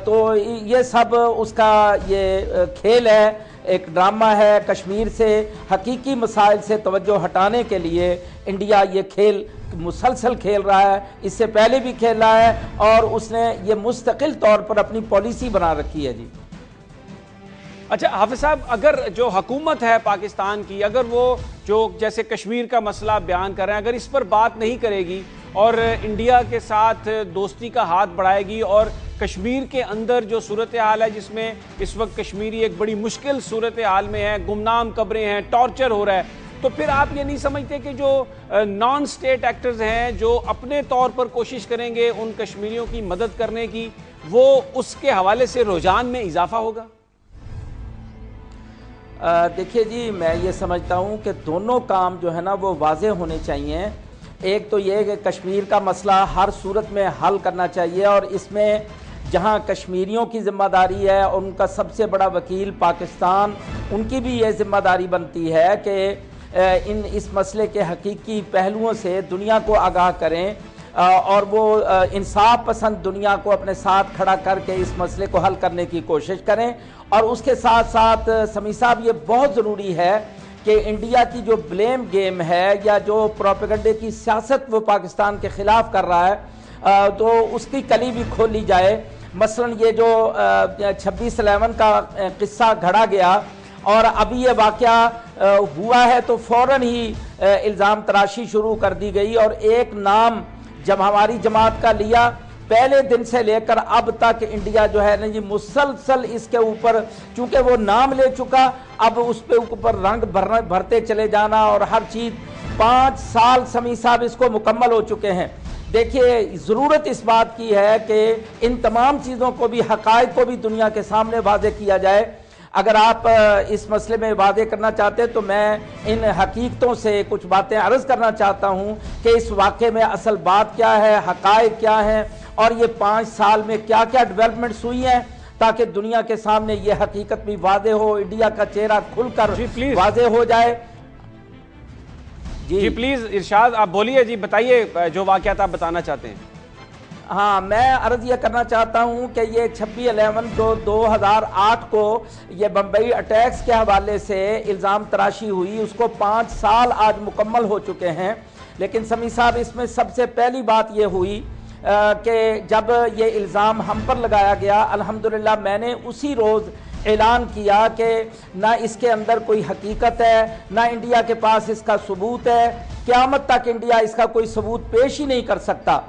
Speaker 7: तो ये सब उसका ये खेल है, एक ड्रामा है। कश्मीर से हकीकी मसाइल से तवज्जो हटाने के लिए इंडिया ये खेल मुसलसल खेल रहा है, इससे पहले भी खेल रहा है, और उसने ये मुस्तकिल तौर पर अपनी पॉलिसी बना रखी है। जी
Speaker 1: अच्छा हाफिज़ साहब, अगर जो हुकूमत है पाकिस्तान की, अगर वो जो जैसे कश्मीर का मसला बयान कर रहे हैं, अगर इस पर बात नहीं करेगी और इंडिया के साथ दोस्ती का हाथ बढ़ाएगी, और कश्मीर के अंदर जो सूरत हाल है जिसमें इस वक्त कश्मीरी एक बड़ी मुश्किल सूरत हाल में है, गुमनाम कब्रें हैं, टॉर्चर हो रहा है, तो फिर आप ये नहीं समझते कि जो नॉन स्टेट एक्टर्स हैं जो अपने तौर पर कोशिश करेंगे उन कश्मीरियों की मदद करने की, वो उसके हवाले से रुझान में इजाफा होगा?
Speaker 7: देखिए जी, मैं ये समझता हूँ कि दोनों काम जो है ना वो वाज़ेह होने चाहिए। एक तो ये कि कश्मीर का मसला हर सूरत में हल करना चाहिए, और इसमें जहाँ कश्मीरियों की ज़िम्मेदारी है और उनका सबसे बड़ा वकील पाकिस्तान, उनकी भी ये ज़िम्मेदारी बनती है कि इस मसले के हकीकी पहलुओं से दुनिया को आगाह करें और वो इंसाफ पसंद दुनिया को अपने साथ खड़ा करके इस मसले को हल करने की कोशिश करें। और उसके साथ साथ समी साहब ये बहुत ज़रूरी है कि इंडिया की जो ब्लेम गेम है या जो प्रोपेगेंडे की सियासत वो पाकिस्तान के ख़िलाफ़ कर रहा है तो उसकी कली भी खोली जाए। मसलन ये जो 26/11 का किस्सा घड़ा गया और अभी ये वाक़या हुआ है तो फ़ौरन ही इल्ज़ाम तराशी शुरू कर दी गई और एक नाम जब हमारी जमात का लिया पहले दिन से लेकर अब तक इंडिया जो है ना जी मुसलसल इसके ऊपर, चूंकि वो नाम ले चुका, अब उस पे ऊपर रंग भरते चले जाना और हर चीज़ 5 साल समी साहब इसको मुकम्मल हो चुके हैं। देखिए ज़रूरत इस बात की है कि इन तमाम चीज़ों को भी, हक़ाइक़ को भी दुनिया के सामने वाज़े किया जाए। अगर आप इस मसले में वादे करना चाहते हैं तो मैं इन हकीकतों से कुछ बातें अर्ज़ करना चाहता हूं कि इस वाक़े में असल बात क्या है, हक़ाइक़ क्या हैं और ये 5 साल में क्या क्या डेवलपमेंट्स हुई हैं, ताकि दुनिया के सामने ये हकीकत भी वादे हो, इंडिया का चेहरा खुलकर वादे हो जाए।
Speaker 1: जी प्लीज़ इरशाद आप बोलिए जी, बताइए जो वाक़यात आप बताना चाहते हैं।
Speaker 7: हाँ, मैं अर्ज़ यह करना चाहता हूँ कि ये 26/11 जो 2008 को ये बम्बई अटैक्स के हवाले से इल्ज़ाम तराशी हुई, उसको 5 साल आज मुकम्मल हो चुके हैं। लेकिन समी साहब इसमें सबसे पहली बात ये हुई कि जब ये इल्ज़ाम हम पर लगाया गया, अल्हम्दुलिल्लाह मैंने उसी रोज़ ऐलान किया कि ना इसके अंदर कोई हकीकत है, ना इंडिया के पास इसका सबूत है, क़यामत तक इंडिया इसका कोई सबूत पेश ही नहीं कर सकता।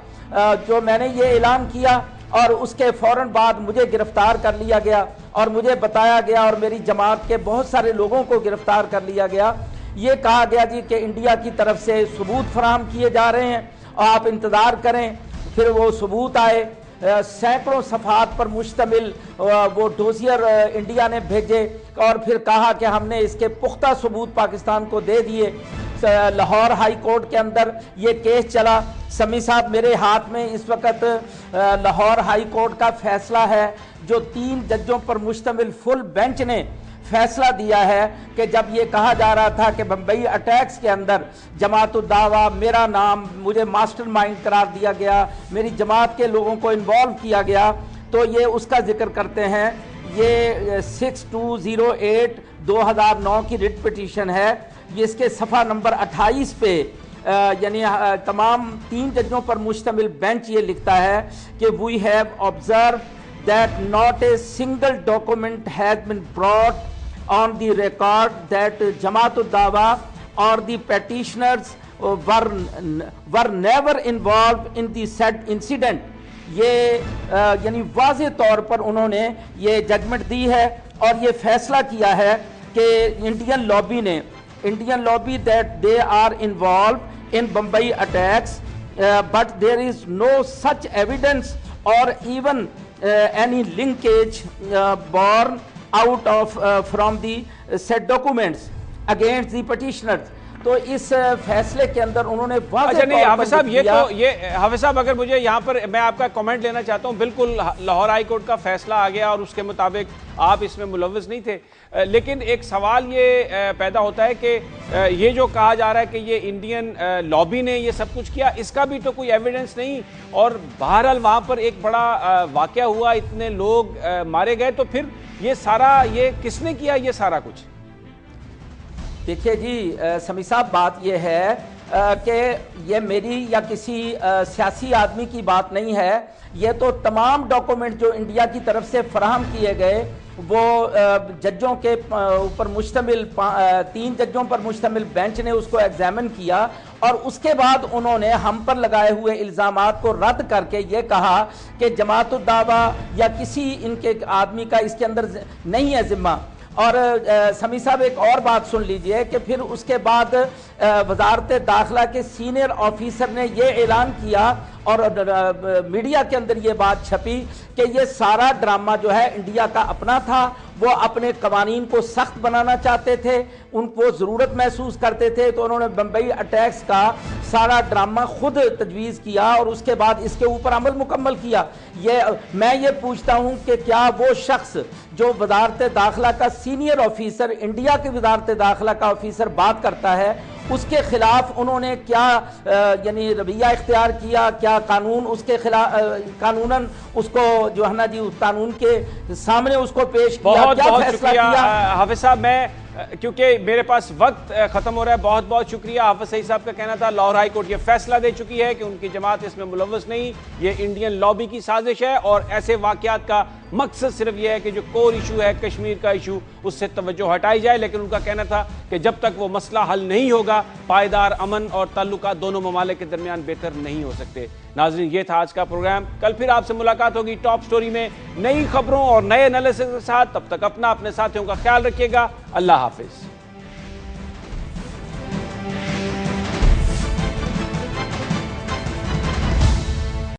Speaker 7: जो मैंने ये ऐलान किया और उसके फ़ौरन बाद मुझे गिरफ़्तार कर लिया गया और मुझे बताया गया और मेरी जमात के बहुत सारे लोगों को गिरफ़्तार कर लिया गया। ये कहा गया जी कि इंडिया की तरफ से सबूत फराहम किए जा रहे हैं और आप इंतज़ार करें। फिर वो सबूत आए, सैकड़ों सफ़ात पर मुश्तमिल वो डोसियर इंडिया ने भेजे और फिर कहा कि हमने इसके पुख्ता सबूत पाकिस्तान को दे दिए। लाहौर हाई कोर्ट के अंदर ये केस चला। समी साहब मेरे हाथ में इस वक्त लाहौर हाई कोर्ट का फैसला है जो 3 जजों पर मुश्तमिल फुल बेंच ने फैसला दिया है कि जब ये कहा जा रहा था कि बम्बई अटैक्स के अंदर जमात-उद-दावा, मेरा नाम, मुझे मास्टरमाइंड करार दिया गया, मेरी जमात के लोगों को इन्वॉल्व किया गया, तो ये उसका जिक्र करते हैं। ये 6208 2009 की रिट पिटीशन है। ये इसके सफ़ा नंबर 28 पे यानी तमाम 3 जजों पर मुश्तमिल बेंच ये लिखता है कि we have observe that not a single document has been brought on the record that Jamaat-ud-Dawa or the petitioners were never involved in the said incident। ये यानी वाज़े तौर पर उन्होंने ये जजमेंट दी है और ये फैसला किया है कि Indian lobby that they are involved in Bombay attacks but there is no such evidence और even any linkage born out of from the said documents against the petitioners। तो इस फैसले के अंदर उन्होंने
Speaker 1: अच्छा नहीं हाफिज साहब, ये हाफिज साहब अगर मुझे यहाँ पर मैं आपका कमेंट लेना चाहता हूँ। बिल्कुल लाहौर हाई कोर्ट का फैसला आ गया और उसके मुताबिक आप इसमें मुलव्वस नहीं थे, लेकिन एक सवाल ये पैदा होता है कि ये जो कहा जा रहा है कि ये इंडियन लॉबी ने ये सब कुछ किया, इसका भी तो कोई एविडेंस नहीं। और बहरहाल वहाँ पर एक बड़ा वाक़या हुआ, इतने लोग मारे गए, तो फिर ये सारा ये किसने किया ये सारा कुछ?
Speaker 7: देखिए जी समी साहब, बात यह है कि ये मेरी या किसी सियासी आदमी की बात नहीं है। ये तो तमाम डॉक्यूमेंट जो इंडिया की तरफ से फराहम किए गए वो जजों के ऊपर मुश्तमिल 3 जजों पर मुश्तमिल बेंच ने उसको एग्जामिन किया और उसके बाद उन्होंने हम पर लगाए हुए इल्ज़ामात को रद्द करके ये कहा कि जमात-उद-दावा या किसी इनके आदमी का इसके अंदर नहीं है जिम्मा। और समी साहब एक और बात सुन लीजिए कि फिर उसके बाद वजारत दाखिला के सीनियर ऑफिसर ने ये ऐलान किया और मीडिया के अंदर ये बात छपी कि ये सारा ड्रामा जो है इंडिया का अपना था, वो अपने कवानीन को सख्त बनाना चाहते थे, उनको ज़रूरत महसूस करते थे, तो उन्होंने बम्बई अटैक्स का सारा ड्रामा खुद तजवीज़ किया और उसके बाद इसके ऊपर अमल मुकम्मल किया। मैं ये पूछता हूँ कि क्या वो शख्स जो वजारत दाखिला का सीनियर ऑफिसर, इंडिया के वजारत दाखिला का ऑफिसर बात करता है, उसके खिलाफ उन्होंने क्या यानी रवैया इख्तियार किया, क्या कानून उसके खिलाफ कानूनन उसको जो है ना जी उस कानून के सामने उसको पेश किया, क्या फैसला किया?
Speaker 1: हाफिज साहब, मैं क्योंकि मेरे पास वक्त खत्म हो रहा है, बहुत बहुत शुक्रिया। हाफिज सईद साहब का कहना था लाहौर हाई कोर्ट ये फैसला दे चुकी है कि उनकी जमात इसमें मुलव्वस नहीं, ये इंडियन लॉबी की साजिश है और ऐसे वाकयात का मकसद सिर्फ ये है कि जो कोर इशू है कश्मीर का इशू उससे तवज्जो हटाई जाए। लेकिन उनका कहना था कि जब तक वो मसला हल नहीं होगा पायदार अमन और ताल्लुकात दोनों ममालिक के दरमियान बेहतर नहीं हो सकते। नाज़रीन, ये था आज का प्रोग्राम। कल फिर आपसे मुलाकात होगी टॉप स्टोरी में नई खबरों और नए एनालिसिस के साथ। तब तक अपने साथियों का ख्याल रखिएगा। अल्लाह हाफिज।